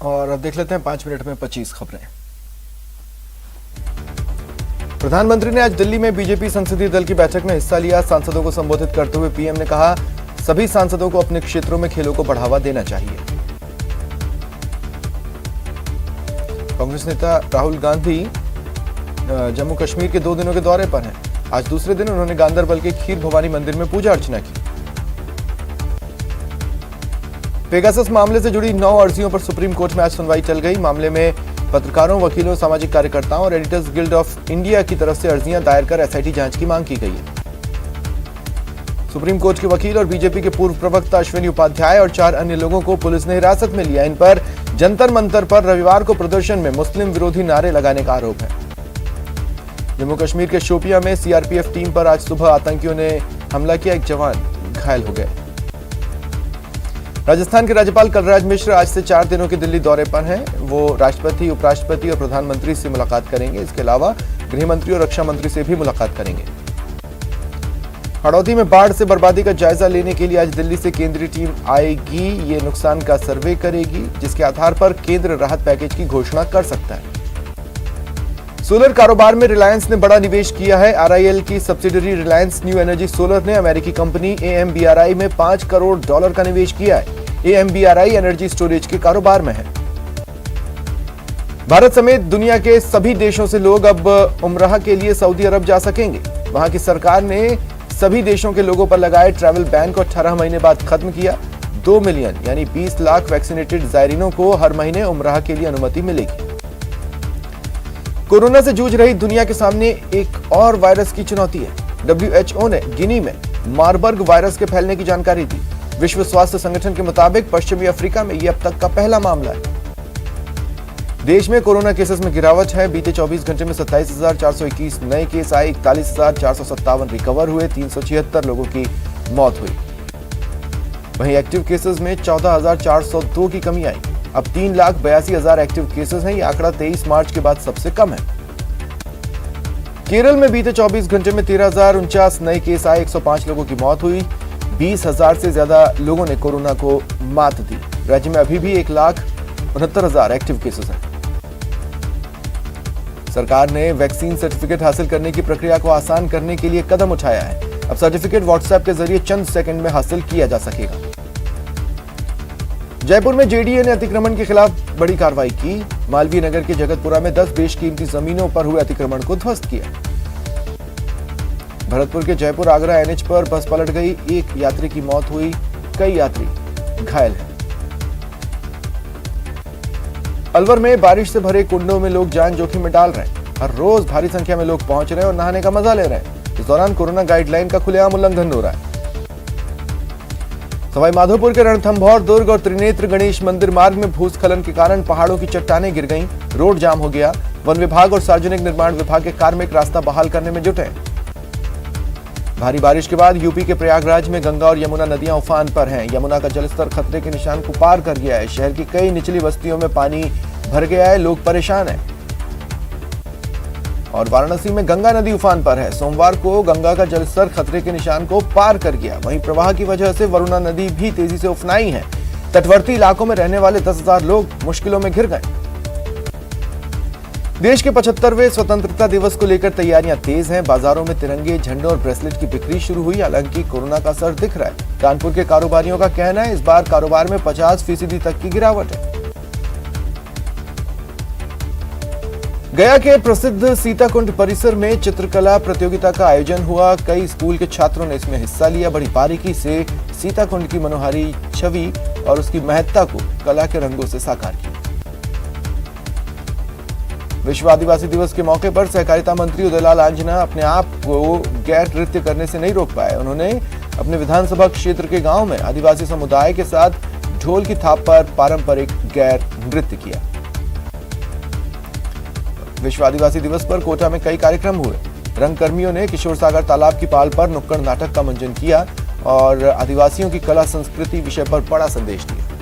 और अब देख लेते हैं 5 मिनट में 25 खबरें। प्रधानमंत्री ने आज दिल्ली में बीजेपी संसदीय दल की बैठक में हिस्सा लिया। सांसदों को संबोधित करते हुए पीएम ने कहा, सभी सांसदों को अपने क्षेत्रों में खेलों को बढ़ावा देना चाहिए। कांग्रेस नेता राहुल गांधी जम्मू कश्मीर के 2 दिनों के दौरे पर हैं। आज दूसरे दिन उन्होंने गांदरबल के खीर भवानी मंदिर में पूजा अर्चना की। पेगासस मामले से जुड़ी 9 अर्जियों पर सुप्रीम कोर्ट में आज सुनवाई चल गई। मामले में पत्रकारों, वकीलों, सामाजिक कार्यकर्ताओं और एडिटर्स गिल्ड ऑफ इंडिया की तरफ से अर्जियां दायर कर एसआईटी जांच की मांग की गई है। सुप्रीम कोर्ट के वकील और बीजेपी के पूर्व प्रवक्ता अश्विनी उपाध्याय और 4 अन्य लोगों को पुलिस ने हिरासत में लिया। इन पर जंतर मंतर पर रविवार को प्रदर्शन में मुस्लिम विरोधी नारे लगाने का आरोप है। जम्मू कश्मीर के शोपियां में सीआरपीएफ टीम पर आज सुबह आतंकियों ने हमला किया, एक जवान घायल हो गए। राजस्थान के राज्यपाल कलराज मिश्र आज से 4 दिनों के दिल्ली दौरे पर हैं। वो राष्ट्रपति, उपराष्ट्रपति और प्रधानमंत्री से मुलाकात करेंगे। इसके अलावा गृह मंत्री और रक्षा मंत्री से भी मुलाकात करेंगे। हड़ौती में बाढ़ से बर्बादी का जायजा लेने के लिए आज दिल्ली से केंद्रीय टीम आएगी। ये नुकसान का सर्वे करेगी, जिसके आधार पर केंद्र राहत पैकेज की घोषणा कर सकता है। सोलर कारोबार में रिलायंस ने बड़ा निवेश किया है। आरआईएल की subsidiary Reliance new energy solar ने अमेरिकी कंपनी एएमबीआरआई में $5 करोड़ का निवेश किया है। एएमबीआरआई एनर्जी स्टोरेज के कारोबार में है। भारत समेत दुनिया के सभी देशों से लोग अब उम्राह के लिए सऊदी अरब जा सकेंगे। वहां की सरकार ने सभी देशों के लोगों पर लगाए ट्रैवल बैन को 18 महीने बाद खत्म किया। 2 मिलियन यानी 20 लाख वैक्सीनेटेड जायरीनों को हर महीने उम्राह के लिए अनुमति मिलेगी। कोरोना से जूझ रही दुनिया के सामने एक और वायरस की चुनौती है। डब्ल्यूएचओ ने गिनी में मारबर्ग वायरस के फैलने की जानकारी दी। विश्व स्वास्थ्य संगठन के मुताबिक पश्चिमी अफ्रीका में यह अब तक का पहला मामला है। देश में कोरोना केसेस में गिरावट है। बीते 24 घंटे में 27,421 नए केस आए, 41,457 रिकवर हुए, 376 लोगों की मौत हुई। वहीं एक्टिव केसेस में 14,402 की कमी आई। अब 3,82,000 एक्टिव केसेस हैं। यह आंकड़ा 23 मार्च के बाद सबसे कम है। केरल में बीते 24 घंटे में 13,049 नए केस आए, 105 लोगों की मौत हुई, 20,000 से ज्यादा लोगों ने कोरोना को मात दी। राज्य में अभी भी 1,69,000 एक्टिव केसेस हैं। सरकार ने वैक्सीन सर्टिफिकेट हासिल करने की प्रक्रिया को आसान करने के लिए कदम उठाया है। अब सर्टिफिकेट व्हाट्सएप के जरिए चंद सेकंड में हासिल किया जा सकेगा। जयपुर में जेडीए ने अतिक्रमण के खिलाफ बड़ी कार्रवाई की। मालवीय नगर के जगतपुरा में 10 बेशकीमती जमीनों पर हुए अतिक्रमण को ध्वस्त किया। भरतपुर के जयपुर आगरा एनएच पर बस पलट गई, 1 यात्री की मौत हुई, कई यात्री घायल हैं। अलवर में बारिश से भरे कुंडों में लोग जान जोखिम में डाल रहे हैं। हर रोज भारी संख्या में लोग पहुंच रहे हैं और नहाने का मजा ले रहे हैं। इस दौरान कोरोना गाइडलाइन का खुलेआम उल्लंघन हो रहा है। सवाई माधोपुर के रणथंभौर, दुर्ग और त्रिनेत्र गणेश मंदिर मार्ग में भूस्खलन के कारण पहाड़ों की चट्टानें गिर गईं, रोड जाम हो गया। वन विभाग और सार्वजनिक निर्माण विभाग के कार्मिक रास्ता बहाल करने में जुटे हैं। भारी बारिश के बाद यूपी के प्रयागराज में गंगा और यमुना नदियां उफान पर हैं। यमुना का जलस्तर खतरे के निशान को पार कर गया है। शहर की कई निचली बस्तियों में पानी भर गया है, लोग परेशान हैं। और वाराणसी में गंगा नदी उफान पर है। सोमवार को गंगा का जलस्तर खतरे के निशान को पार कर गया। वहीं प्रवाह की वजह से वरुणा नदी भी तेजी से उफनाई है। तटवर्ती इलाकों में रहने वाले 10,000 लोग मुश्किलों में घिर गए। देश के 75वें स्वतंत्रता दिवस को लेकर तैयारियां तेज हैं। बाजारों में तिरंगे, झंडों और ब्रेसलेट की बिक्री शुरू हुई। हालांकि कोरोना का असर दिख रहा है। कानपुर के कारोबारियों का कहना है इस बार कारोबार में 50% तक की गिरावट है। गया के प्रसिद्ध सीताकुंड परिसर में चित्रकला प्रतियोगिता का आयोजन हुआ। कई स्कूल के छात्रों ने इसमें हिस्सा लिया। बड़ी बारीकी से सीताकुंड की मनोहारी छवि और उसकी महत्ता को कला के रंगों से साकार किया। विश्व आदिवासी दिवस के मौके पर सहकारिता मंत्री उदयलाल आंजना अपने आप को गैर नृत्य करने से नहीं रोक पाए। उन्होंने अपने विधानसभा क्षेत्र के गांव में आदिवासी समुदाय के साथ ढोल की थाप पर पारंपरिक गैर नृत्य किया। विश्व आदिवासी दिवस पर कोटा में कई कार्यक्रम हुए। रंगकर्मियों ने किशोर सागर तालाब की पाल पर नुक्कड़ नाटक का मंचन किया और आदिवासियों की कला संस्कृति विषय पर बड़ा संदेश दिया।